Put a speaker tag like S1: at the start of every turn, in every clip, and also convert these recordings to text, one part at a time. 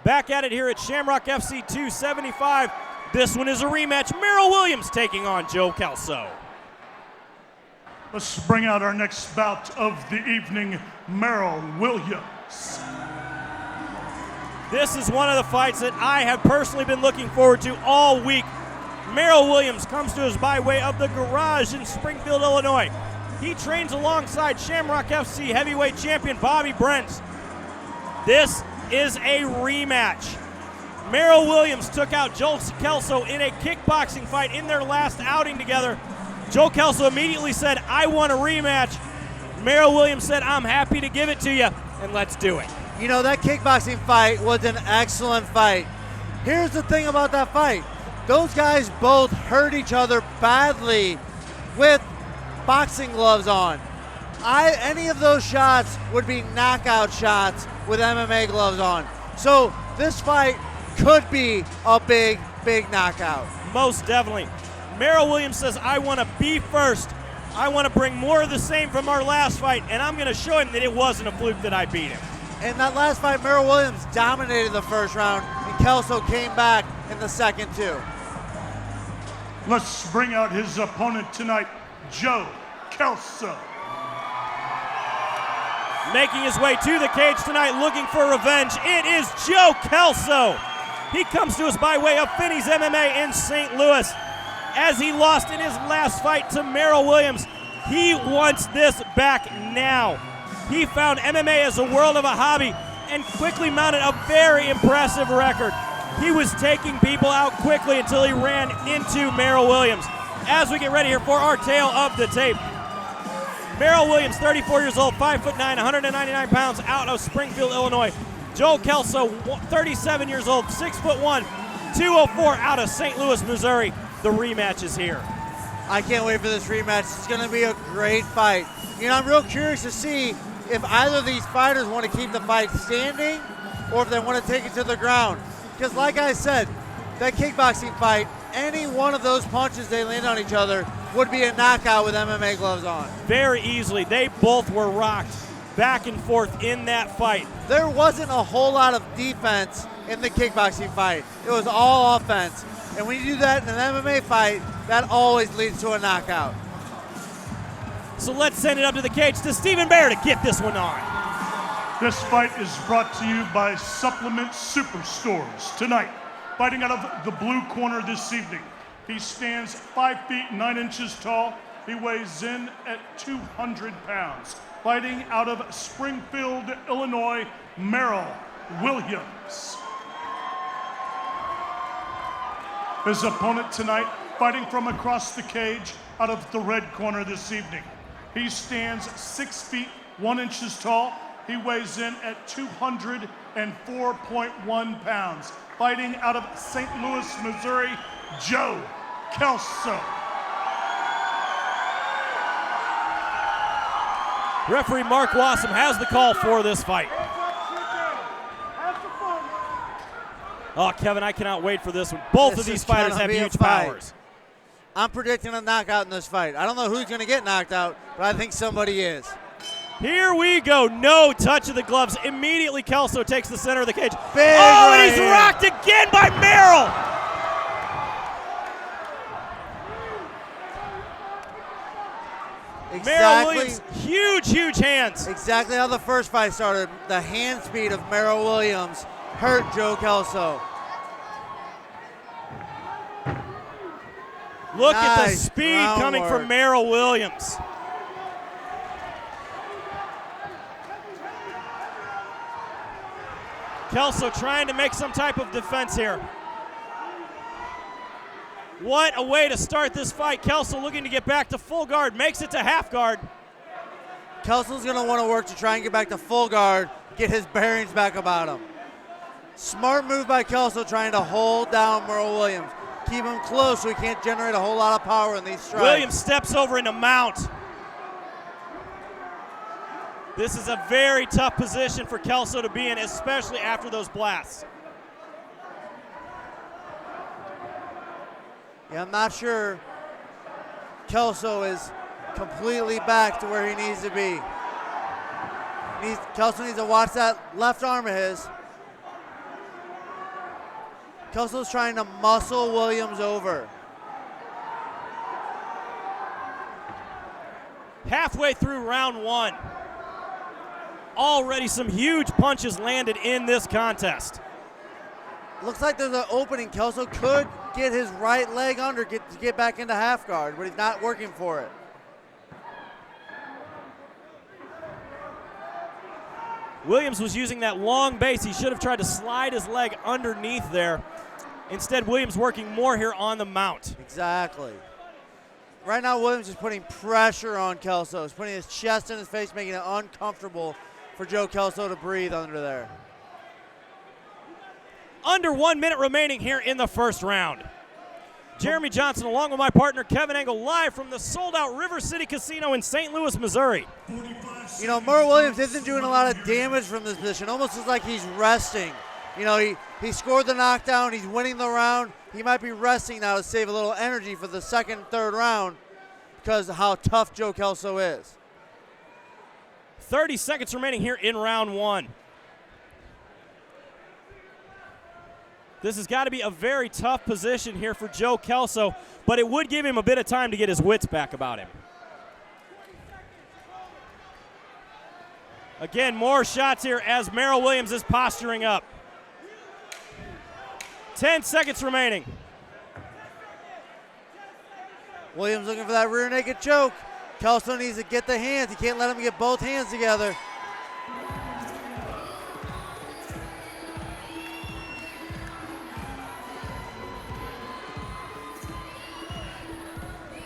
S1: Back at it here at Shamrock FC 275. This one is a rematch. Merrill Williams taking on Joe Kelso.
S2: Let's bring out our next bout of the evening, Merrill Williams.
S1: This is one of the fights that I have personally been looking forward to all week. Merrill Williams comes to us by way of the garage in Springfield, Illinois. He trains alongside Shamrock FC heavyweight champion Bobby Brents. This is a rematch. Merrill Williams took out Joe Kelso in a kickboxing fight in their last outing together. Joe Kelso immediately said, I want a rematch. Merrill Williams said, I'm happy to give it to you, and let's do it.
S3: You know, that kickboxing fight was an excellent fight. Here's the thing about that fight. Those guys both hurt each other badly with boxing gloves on. Any of those shots would be knockout shots with MMA gloves on. So this fight could be a big, big knockout.
S1: Most definitely. Merrill Williams says, I want to be first. I want to bring more of the same from our last fight, and I'm going to show him that it wasn't a fluke that I beat him.
S3: In that last fight, Merrill Williams dominated the first round, and Kelso came back in the second too.
S2: Let's bring out his opponent tonight, Joe Kelso.
S1: Making his way to the cage tonight looking for revenge, it is Joe Kelso. He comes to us by way of Finney's MMA in St. Louis. As he lost in his last fight to Merrill Williams, he wants this back now. He found MMA as a world of a hobby and quickly mounted a very impressive record. He was taking people out quickly until he ran into Merrill Williams. As we get ready here for our tale of the tape, Merrill Williams, 34 years old, 5'9", 199 pounds, out of Springfield, Illinois. Joe Kelso, 37 years old, 6'1", 204, out of St. Louis, Missouri. The rematch is here.
S3: I can't wait for this rematch. It's going to be a great fight. You know, I'm real curious to see if either of these fighters want to keep the fight standing or if they want to take it to the ground. Because like I said, that kickboxing fight, any one of those punches they land on each other would be a knockout with MMA gloves on.
S1: Very easily. They both were rocked back and forth in that fight.
S3: There wasn't a whole lot of defense in the kickboxing fight. It was all offense. And when you do that in an MMA fight, that always leads to a knockout.
S1: So let's send it up to the cage to Stephen Bear to get this one on.
S2: This fight is brought to you by Supplement Superstores. Tonight, fighting out of the blue corner this evening, he stands 5 feet 9 inches tall. He weighs in at 200 pounds. Fighting out of Springfield, Illinois, Merrill Williams. His opponent tonight, fighting from across the cage out of the red corner this evening. He stands 6 feet 1 inches tall. He weighs in at 204.1 pounds. Fighting out of St. Louis, Missouri, Joe Kelso.
S1: Referee Mark Wassam has the call for this fight. Oh, Kevin, I cannot wait for this one. Both of these fighters have huge powers.
S3: I'm predicting a knockout in this fight. I don't know who's going to get knocked out, but I think somebody is.
S1: Here we go. No touch of the gloves. Immediately, Kelso takes the center of the cage.
S3: Big
S1: and he's rocked again by Merrill. Merrill Williams, huge hands.
S3: Exactly how the first fight started. The hand speed of Merrill Williams hurt Joe Kelso.
S1: Look at the speed coming from Merrill Williams. Kelso trying to make some type of defense here. What a way to start this fight. Kelso looking to get back to full guard, makes it to half guard.
S3: Kelso's going to want to work to try and get back to full guard, get his bearings back about him. Smart move by Kelso trying to hold down Merrill Williams. Keep him close so he can't generate a whole lot of power in these strikes.
S1: Williams steps over into mount. This is a very tough position for Kelso to be in, especially after those blasts.
S3: Yeah, I'm not sure Kelso is completely back to where he needs to be. Kelso needs to watch that left arm of his. Kelso's trying to muscle Williams over.
S1: Halfway through round one. Already some huge punches landed in this contest.
S3: Looks like there's an opening. Kelso could get his right leg under to get back into half guard, but he's not working for it.
S1: Williams was using that long base. He should have tried to slide his leg underneath there. Instead, Williams working more here on the mount.
S3: Exactly. Right now, Williams is putting pressure on Kelso. He's putting his chest in his face, making it uncomfortable for Joe Kelso to breathe under there.
S1: Under 1 minute remaining here in the first round. Jeremy Johnson, along with my partner Kevin Engel, live from the sold-out River City Casino in St. Louis, Missouri.
S3: You know, Merrill Williams isn't doing a lot of damage from this position. Almost looks like he's resting. You know, he scored the knockdown. He's winning the round. He might be resting now to save a little energy for the second and third round because of how tough Joe Kelso is.
S1: 30 seconds remaining here in round one. This has got to be a very tough position here for Joe Kelso, but it would give him a bit of time to get his wits back about him. Again, more shots here as Merrill Williams is posturing up. 10 seconds remaining.
S3: Williams looking for that rear naked choke. Kelso needs to get the hands. He can't let him get both hands together.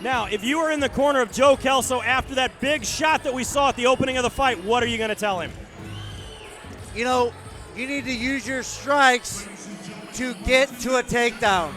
S1: Now, if you were in the corner of Joe Kelso after that big shot that we saw at the opening of the fight, what are you going to tell him?
S3: You know, you need to use your strikes to get to a takedown.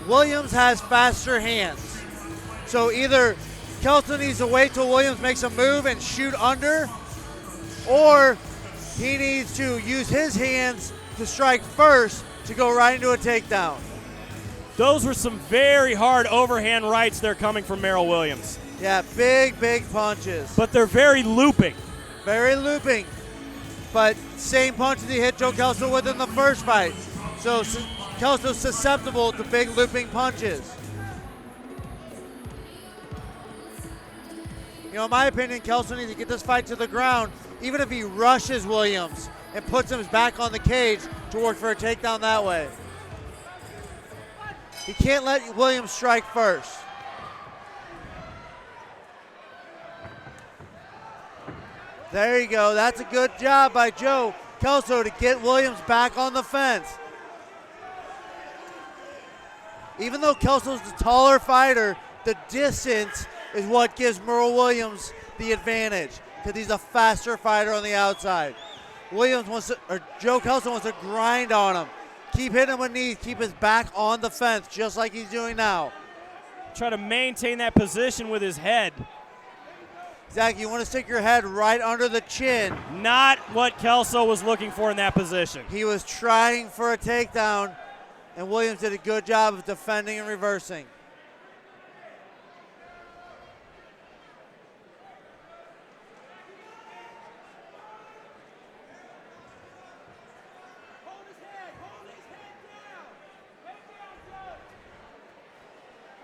S3: Williams has faster hands. So either Kelso needs to wait till Williams makes a move and shoot under, or he needs to use his hands to strike first to go right into a takedown.
S1: Those were some very hard overhand rights there coming from Merrill Williams.
S3: Yeah, big, big punches.
S1: But they're very looping.
S3: Very looping. But same punches he hit Joe Kelso with in the first fight. So Kelso's susceptible to big looping punches. You know, in my opinion, Kelso needs to get this fight to the ground, even if he rushes Williams and puts him back on the cage to work for a takedown that way. He can't let Williams strike first. There you go. That's a good job by Joe Kelso to get Williams back on the fence. Even though Kelso's the taller fighter, the distance is what gives Merrill Williams the advantage because he's a faster fighter on the outside. Joe Kelso wants to grind on him. Keep hitting him with knees, keep his back on the fence, just like he's doing now.
S1: Try to maintain that position with his head.
S3: Exactly, you want to stick your head right under the chin.
S1: Not what Kelso was looking for in that position.
S3: He was trying for a takedown, and Williams did a good job of defending and reversing.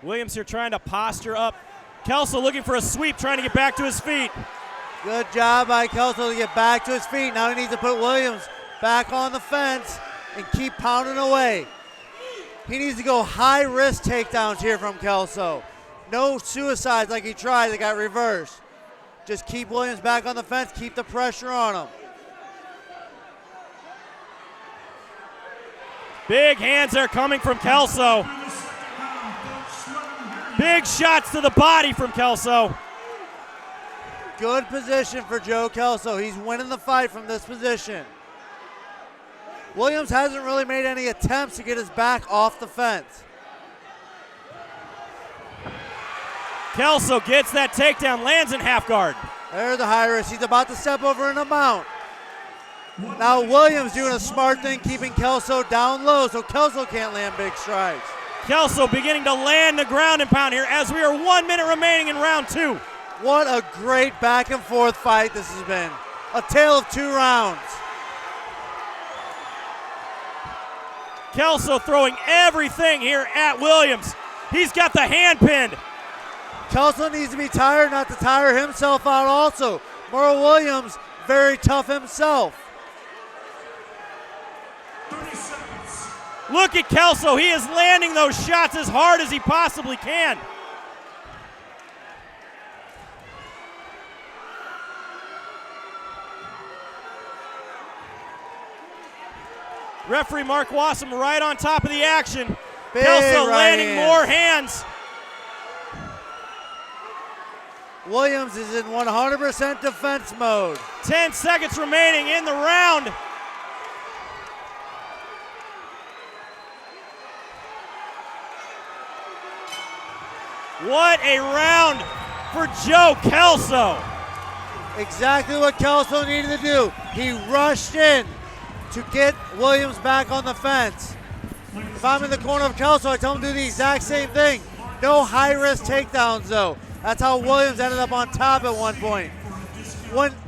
S1: Williams here trying to posture up. Kelso looking for a sweep, trying to get back to his feet.
S3: Good job by Kelso to get back to his feet. Now he needs to put Williams back on the fence and keep pounding away. He needs to go high-risk takedowns here from Kelso. No suicides like he tried that got reversed. Just keep Williams back on the fence, keep the pressure on him.
S1: Big hands there coming from Kelso. Big shots to the body from Kelso.
S3: Good position for Joe Kelso. He's winning the fight from this position. Williams hasn't really made any attempts to get his back off the fence.
S1: Kelso gets that takedown, lands in half guard.
S3: There's the high risk. He's about to step over in a mount. Now Williams doing a smart thing, keeping Kelso down low so Kelso can't land big strikes.
S1: Kelso beginning to land the ground and pound here as we are 1 minute remaining in round two.
S3: What a great back and forth fight this has been. A tale of 2 rounds.
S1: Kelso throwing everything here at Williams. He's got the hand pinned.
S3: Kelso needs to be tired not to tire himself out also. Merrill Williams, very tough himself.
S2: 30 seconds.
S1: Look at Kelso. He is landing those shots as hard as he possibly can. Referee Mark Wassam right on top of the action.
S3: Big
S1: Kelso
S3: right
S1: landing
S3: hands.
S1: more hands.
S3: Williams is in 100% defense mode.
S1: 10 seconds remaining in the round. What a round for Joe Kelso.
S3: Exactly what Kelso needed to do. He rushed in to get Williams back on the fence. If I'm in the corner of Kelso, I tell him to do the exact same thing. No high-risk takedowns, though. That's how Williams ended up on top at one point.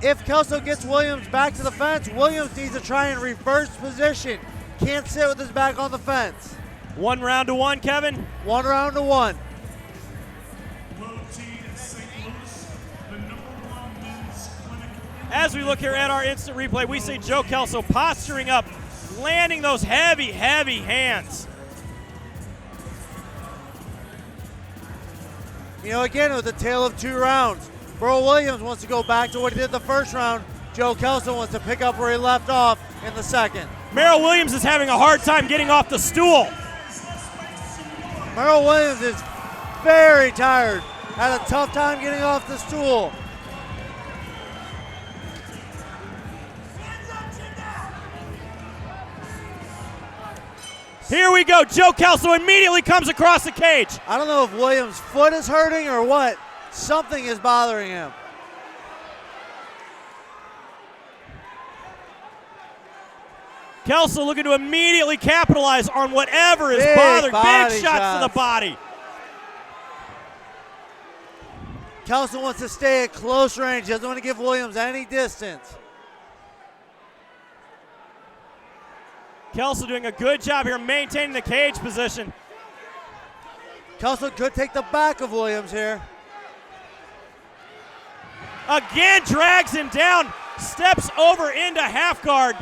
S3: If Kelso gets Williams back to the fence, Williams needs to try and reverse position. Can't sit with his back on the fence.
S1: 1 round to 1, Kevin.
S3: 1 round to 1.
S1: As we look here at our instant replay, we see Joe Kelso posturing up, landing those heavy, heavy hands.
S3: You know, again, it was a tale of 2 rounds. Merrill Williams wants to go back to what he did the first round. Joe Kelso wants to pick up where he left off in the second.
S1: Merrill Williams is having a hard time getting off the stool.
S3: Merrill Williams is very tired. Had a tough time getting off the stool.
S1: Here we go. Joe Kelso immediately comes across the cage.
S3: I don't know if Williams' foot is hurting or what. Something is bothering him.
S1: Kelso looking to immediately capitalize on whatever is
S3: Big
S1: bothering.
S3: body
S1: Big shots to
S3: shots.
S1: the body.
S3: Kelso wants to stay at close range. Doesn't want to give Williams any distance.
S1: Kelso doing a good job here maintaining the cage position.
S3: Kelso could take the back of Williams here.
S1: Again drags him down, steps over into half guard.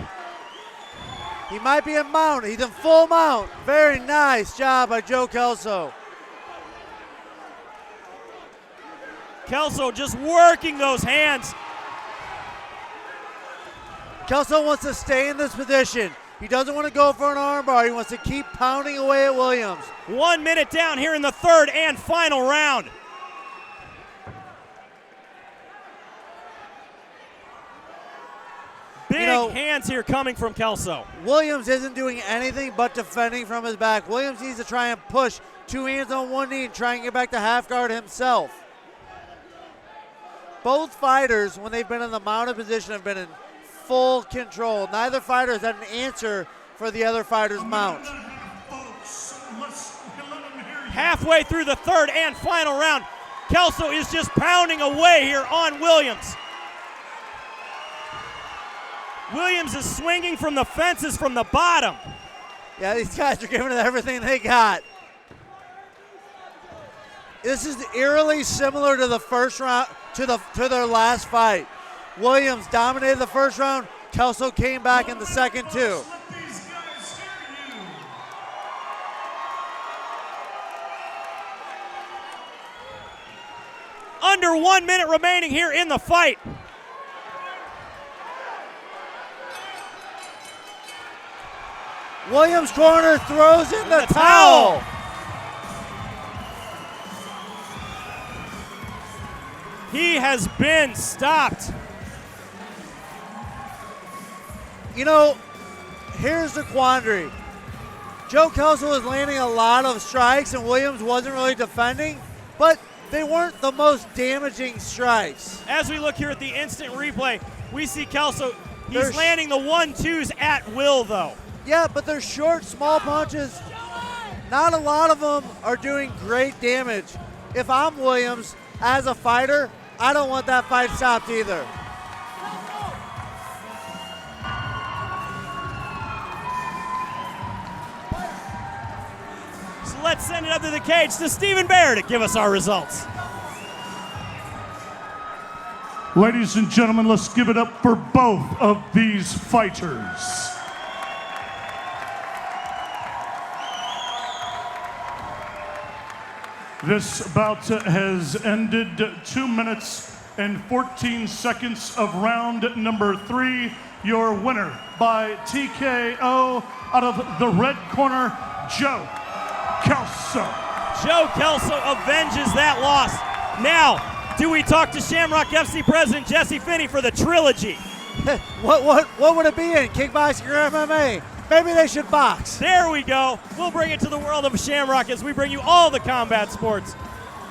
S3: He might be in mount. He's in full mount. Very nice job by Joe Kelso.
S1: Kelso just working those hands.
S3: Kelso wants to stay in this position. He doesn't want to go for an armbar. He wants to keep pounding away at Williams.
S1: 1 minute down here in the third and final round. Big hands here coming from Kelso.
S3: Williams isn't doing anything but defending from his back. Williams needs to try and push 2 hands on 1 knee and try and get back to half guard himself. Both fighters, when they've been in the mounted position, have been in full control. Neither fighter has had an answer for the other fighter's mount.
S1: Halfway through the third and final round, Kelso is just pounding away here on Williams. Williams is swinging from the fences from the bottom.
S3: Yeah, these guys are giving it everything they got. This is eerily similar to the first round, to their last fight. Williams dominated the first round. Kelso came back in the second too.
S1: Under 1 minute remaining here in the fight.
S3: Williams' corner throws in the towel.
S1: He has been stopped.
S3: You know, here's the quandary. Joe Kelso was landing a lot of strikes and Williams wasn't really defending, but they weren't the most damaging strikes.
S1: As we look here at the instant replay, we see Kelso, he's landing the 1-2s at will though.
S3: Yeah, but they're short, small punches. Not a lot of them are doing great damage. If I'm Williams, as a fighter, I don't want that fight stopped either.
S1: let's send it up to the cage to Stephen Bear to give us our results.
S2: Ladies and gentlemen, let's give it up for both of these fighters. This bout has ended 2 minutes and 14 seconds of round number 3. Your winner by TKO out of the red corner, Joe Kelso.
S1: Joe Kelso avenges that loss. Now, do we talk to Shamrock FC President Jesse Finney for the trilogy?
S3: What would it be in? Kickboxing or MMA? Maybe they should box.
S1: There we go. We'll bring it to the world of Shamrock as we bring you all the combat sports.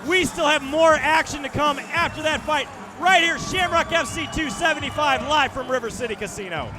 S1: We still have more action to come after that fight. Right here, Shamrock FC 275, live from River City Casino.